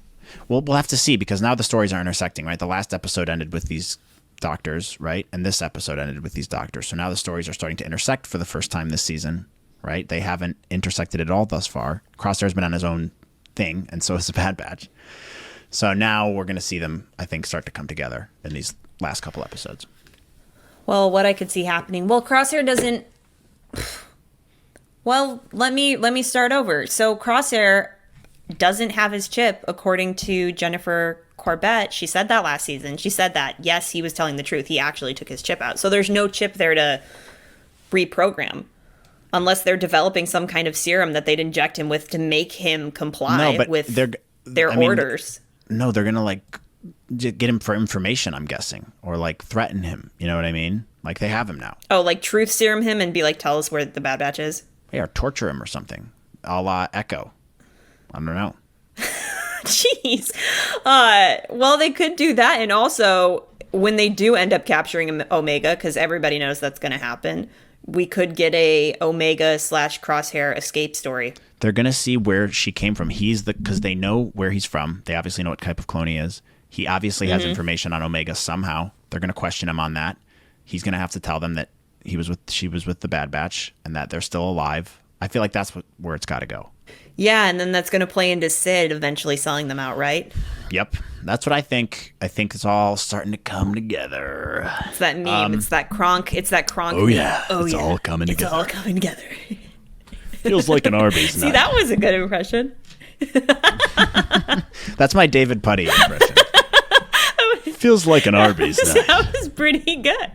Well, we'll have to see, because now the stories are intersecting, right? The last episode ended with these doctors, right? And this episode ended with these doctors. So now the stories are starting to intersect for the first time this season, right? They haven't intersected at all thus far. Crosshair's been on his own thing, and so has the Bad Batch. So now we're going to see them, I think, start to come together in these last couple episodes. Well, what I could see happening. Well, Crosshair doesn't... Well, let me start over. So Crosshair doesn't have his chip, according to Jennifer Corbett. She said that last season. She said that, yes, he was telling the truth. He actually took his chip out. So there's no chip there to reprogram, unless they're developing some kind of serum that they'd inject him with to make him comply with their orders. No, they're going to, like, get him for information, I'm guessing, or, like, threaten him. You know what I mean? Like, they have him now. Oh, like truth serum him and be like, tell us where the Bad Batch is? Yeah, or torture him or something, a la Echo. I don't know. Jeez. Well, they could do that. And also, when they do end up capturing Omega, because everybody knows that's going to happen, we could get a Omega/Crosshair escape story. They're going to see where she came from. Because they know where he's from. They obviously know what type of clone he is. He obviously has information on Omega somehow. They're going to question him on that. He's going to have to tell them that she was with the Bad Batch and that they're still alive. I feel like that's where it's got to go. Yeah, and then that's going to play into Sid eventually selling them out, right? Yep. That's what I think. I think it's all starting to come together. It's that meme. It's that Kronk. It's that Kronk. Oh, yeah. It's all coming together. It's all coming together. Feels like an Arby's nut. See, that was a good impression. That's my David Putty impression. Feels like an Arby's nut. That was pretty good.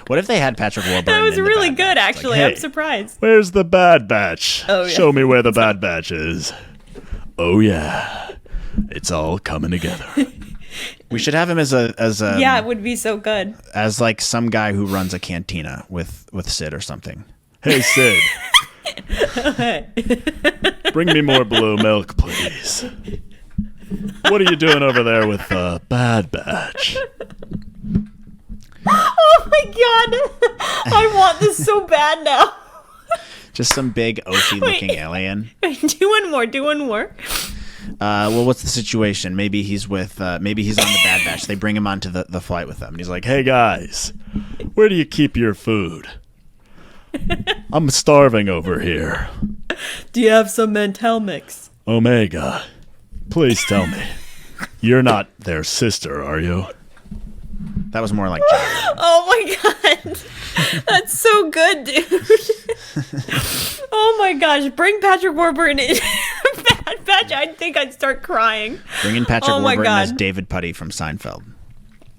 What if they had Patrick Warburton? That was really good, actually. Like, hey, I'm surprised. Where's the Bad Batch? Oh, yeah. Show me where the Bad Batch is. Oh, yeah. It's all coming together. We should have him as a yeah, it would be so good. As like some guy who runs a cantina with Sid or something. Hey, Sid. Bring me more blue milk, please. What are you doing over there with the Bad Batch? Oh my god! I want this so bad now. Just some big Oshi-looking alien. Do one more. Well, what's the situation? Maybe he's on the Bad Batch. They bring him onto the flight with them. And he's like, hey guys, where do you keep your food? I'm starving over here. Do you have some Mentel mix? Omega, please tell me. You're not their sister, are you? That was more like John. Oh my god. That's so good, dude. Oh my gosh. Bring Patrick Warburton in. Bad Batch. I think I'd start crying. Bring in Patrick Warburton as David Putty from Seinfeld.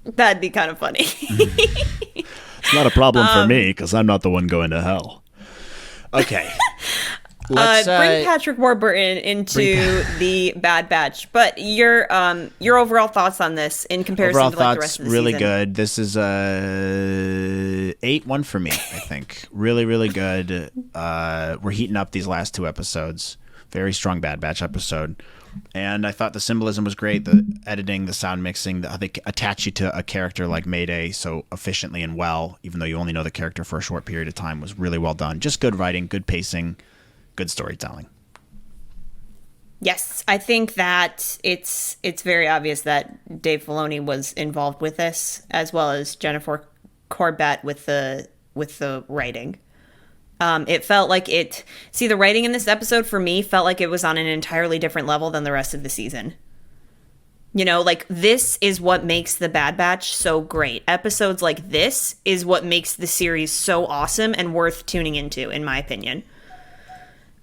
That'd be kind of funny. It's not a problem for me because I'm not the one going to hell. Okay. Bring Patrick Warburton into the Bad Batch. But your overall thoughts on this in comparison to like the rest of the really season? Good. This is a 8-1 for me, I think. Really, really good. We're heating up these last 2 episodes. Very strong Bad Batch episode. And I thought the symbolism was great. The editing, the sound mixing, how they attach you to a character like Mayday so efficiently and well, even though you only know the character for a short period of time, was really well done. Just good writing, good pacing, good storytelling. Yes, I think that it's very obvious that Dave Filoni was involved with this, as well as Jennifer Corbett with the writing. It felt like the writing in this episode for me felt like it was on an entirely different level than the rest of the season. You know, like, this is what makes the Bad Batch so great. Episodes like this is what makes the series so awesome and worth tuning into, in my opinion.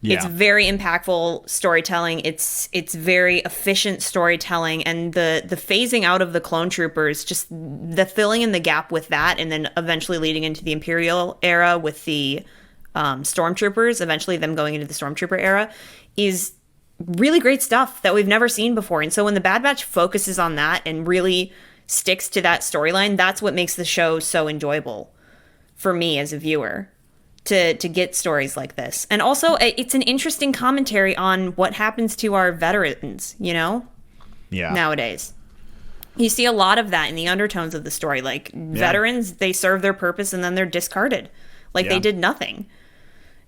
Yeah. It's very impactful storytelling. It's very efficient storytelling, and the phasing out of the clone troopers, just the filling in the gap with that, and then eventually leading into the Imperial era with the stormtroopers, eventually them going into the stormtrooper era, is really great stuff that we've never seen before. And so when the Bad Batch focuses on that and really sticks to that storyline, that's what makes the show so enjoyable for me as a viewer, to get stories like this. And also, it's an interesting commentary on what happens to our veterans, you know? Yeah. Nowadays. You see a lot of that in the undertones of the story. Like, veterans, they serve their purpose and then they're discarded. Like, they did nothing.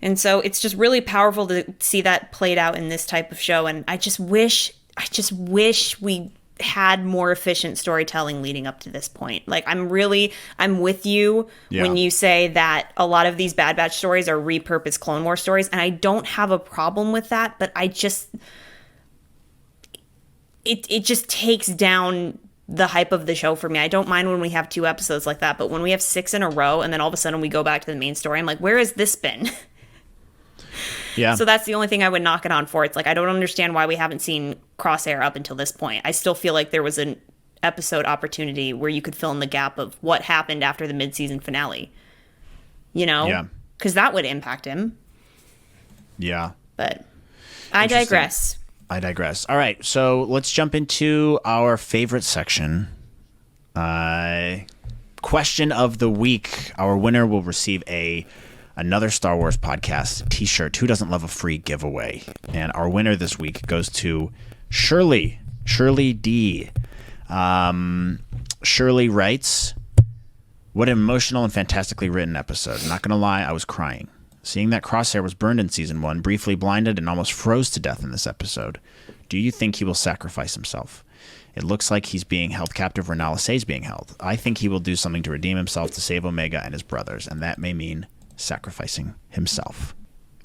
And so it's just really powerful to see that played out in this type of show. And I just wish we had more efficient storytelling leading up to this point. Like, I'm with you when you say that a lot of these Bad Batch stories are repurposed Clone Wars stories. And I don't have a problem with that, but it just takes down the hype of the show for me. I don't mind when we have 2 episodes like that, but when we have 6 in a row and then all of a sudden we go back to the main story, I'm like, where has this been? Yeah. So that's the only thing I would knock it on for. It's like, I don't understand why we haven't seen Crosshair up until this point. I still feel like there was an episode opportunity where you could fill in the gap of what happened after the mid-season finale. You know? Yeah. Because that would impact him. Yeah. But I digress. All right. So let's jump into our favorite section. Question of the week. Our winner will receive another Star Wars podcast t-shirt. Who doesn't love a free giveaway? And our winner this week goes to Shirley D. Shirley writes, "What an emotional and fantastically written episode. Not gonna lie, I was crying. Seeing that Crosshair was burned in season 1, briefly blinded, and almost froze to death in this episode. Do you think he will sacrifice himself? It looks like he's being held captive where Nala Se's being held. I think he will do something to redeem himself to save Omega and his brothers, and that may mean sacrificing himself."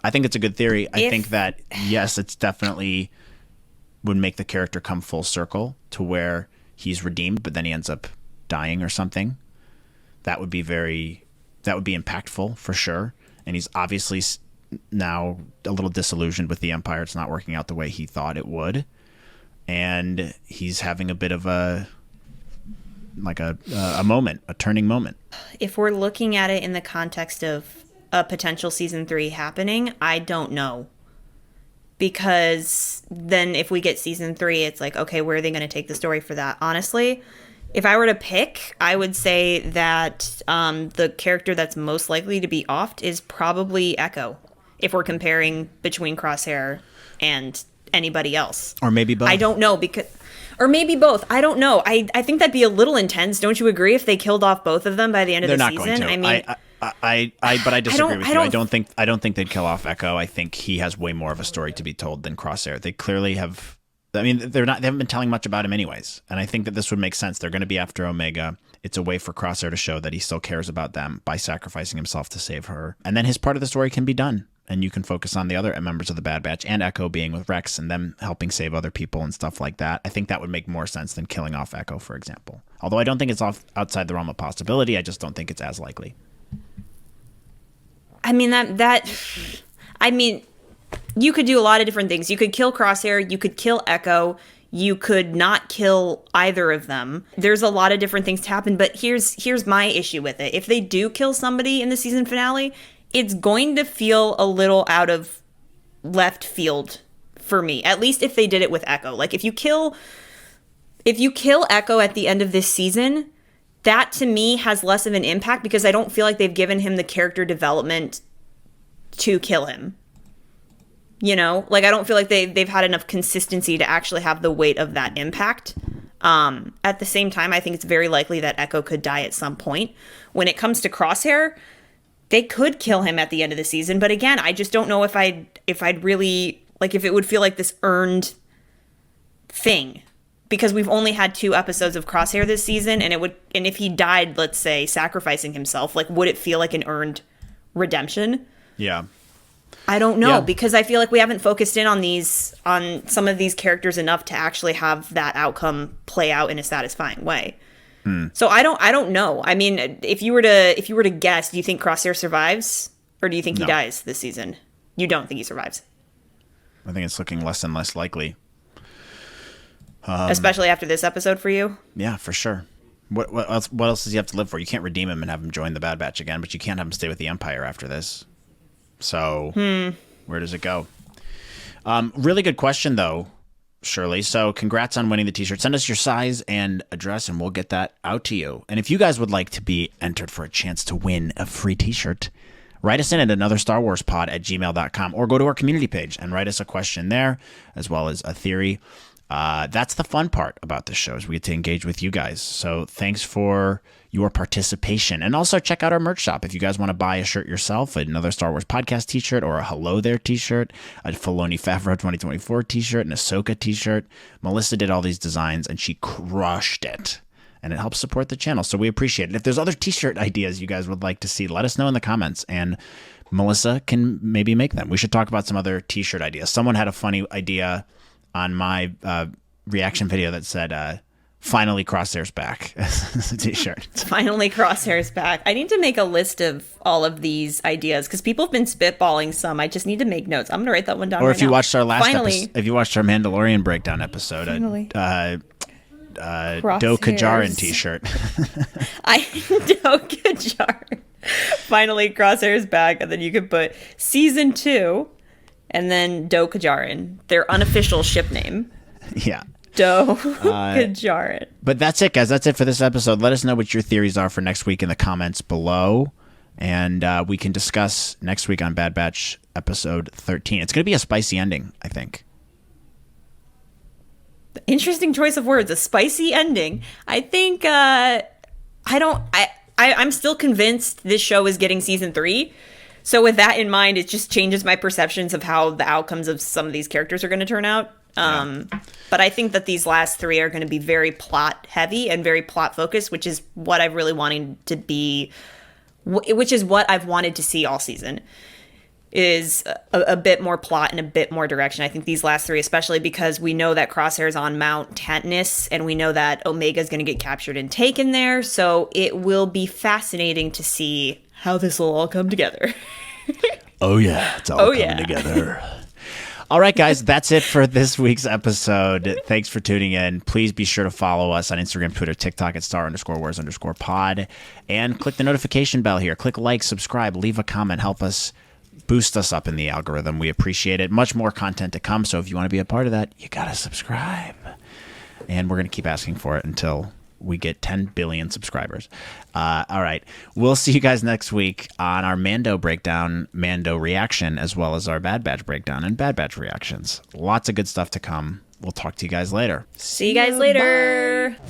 I think it's a good theory. I think that, yes, it's definitely would make the character come full circle to where he's redeemed, but then he ends up dying or something. That would be impactful for sure. And he's obviously now a little disillusioned with the Empire. It's not working out the way he thought it would. And he's having a bit of a moment, a turning moment. If we're looking at it in the context of a potential season 3 happening, I don't know. Because then if we get season 3, it's like, okay, where are they going to take the story for that? Honestly, if I were to pick, I would say that the character that's most likely to be offed is probably Echo, if we're comparing between Crosshair and anybody else. Or maybe both. I don't know, or maybe both. I don't know. I think that'd be a little intense. Don't you agree if they killed off both of them by the end of the season? They're not going to. I mean, but I disagree with you. I don't think they'd kill off Echo. I think he has way more of a story to be told than Crosshair. They clearly have. I mean, they haven't been telling much about him anyways. And I think that this would make sense. They're going to be after Omega. It's a way for Crosshair to show that he still cares about them by sacrificing himself to save her. And then his part of the story can be done. And you can focus on the other members of the Bad Batch and Echo being with Rex and them helping save other people and stuff like that. I think that would make more sense than killing off Echo, for example. Although I don't think it's outside the realm of possibility. I just don't think it's as likely. I mean, you could do a lot of different things. You could kill Crosshair. You could kill Echo. You could not kill either of them. There's a lot of different things to happen. But here's my issue with it. If they do kill somebody in the season finale, it's going to feel a little out of left field for me. At least if they did it with Echo. Like, if you kill Echo at the end of this season, that to me has less of an impact because I don't feel like they've given him the character development to kill him. You know, like, I don't feel like they've had enough consistency to actually have the weight of that impact. At the same time, I think it's very likely that Echo could die at some point. When it comes to Crosshair, they could kill him at the end of the season. But again, I just don't know if I'd really, like, if it would feel like this earned thing. Because we've only had 2 episodes of Crosshair this season, and if he died, let's say, sacrificing himself, like, would it feel like an earned redemption? Yeah. I don't know, because I feel like we haven't focused in on some of these characters enough to actually have that outcome play out in a satisfying way. So I don't know. I mean, if you were to guess, do you think Crosshair survives, or do you think he dies this season? You don't think he survives? I think it's looking less and less likely. Especially after this episode for you? Yeah, for sure. What else does he have to live for? You can't redeem him and have him join the Bad Batch again, but you can't have him stay with the Empire after this. So where does it go? Really good question, though, Shirley. So congrats on winning the t-shirt. Send us your size and address, and we'll get that out to you. And if you guys would like to be entered for a chance to win a free t-shirt, write us in at anotherstarwarspod@gmail.com, or go to our community page and write us a question there, as well as a theory. That's the fun part about this show, is we get to engage with you guys. So thanks for your participation. And also check out our merch shop. If you guys want to buy a shirt yourself, another Star Wars podcast t-shirt, or a Hello There t-shirt, a Filoni Favreau 2024 t-shirt, an Ahsoka t-shirt. Melissa did all these designs and she crushed it. And it helps support the channel, so we appreciate it. If there's other t-shirt ideas you guys would like to see, let us know in the comments, and Melissa can maybe make them. We should talk about some other t-shirt ideas. Someone had a funny idea on my reaction video that said, finally Crosshair's back as a t-shirt. Finally Crosshair's back. I need to make a list of all of these ideas, because people have been spitballing some. I just need to make notes. I'm going to write that one down. Or if you watched our last episode, if you watched our Mandalorian breakdown episode, Do Kajarin t-shirt. Do Kajarin. Finally Crosshair's back, and then you could put season 2 and then Do Kajarin, their unofficial ship name. Yeah. Do Kajarin. But that's it, guys. That's it for this episode. Let us know what your theories are for next week in the comments below, and we can discuss next week on Bad Batch episode 13. It's going to be a spicy ending, I think. Interesting choice of words. A spicy ending. I think I'm still convinced this show is getting season 3. So with that in mind, it just changes my perceptions of how the outcomes of some of these characters are going to turn out. But I think that these last 3 are going to be very plot heavy and very plot focused, which is what I've really wanted to be, which is what I've wanted to see all season, is a bit more plot and a bit more direction. I think these last 3, especially because we know that Crosshair's on Mount Tantanus, and we know that Omega's going to get captured and taken there. So it will be fascinating to see how this will all come together. Oh yeah, it's all coming together. All right, guys, that's it for this week's episode. Thanks for tuning in. Please be sure to follow us on Instagram, Twitter, TikTok at @star_wars_pod, and click the notification bell here. Click like, subscribe, leave a comment, help us boost us up in the algorithm. We appreciate it. Much more content to come, so if you want to be a part of that, you gotta subscribe. And we're gonna keep asking for it until we get 10 billion subscribers. All right. We'll see you guys next week on our Mando breakdown, Mando reaction, as well as our Bad Batch breakdown and Bad Batch reactions. Lots of good stuff to come. We'll talk to you guys later. See you guys later. Bye.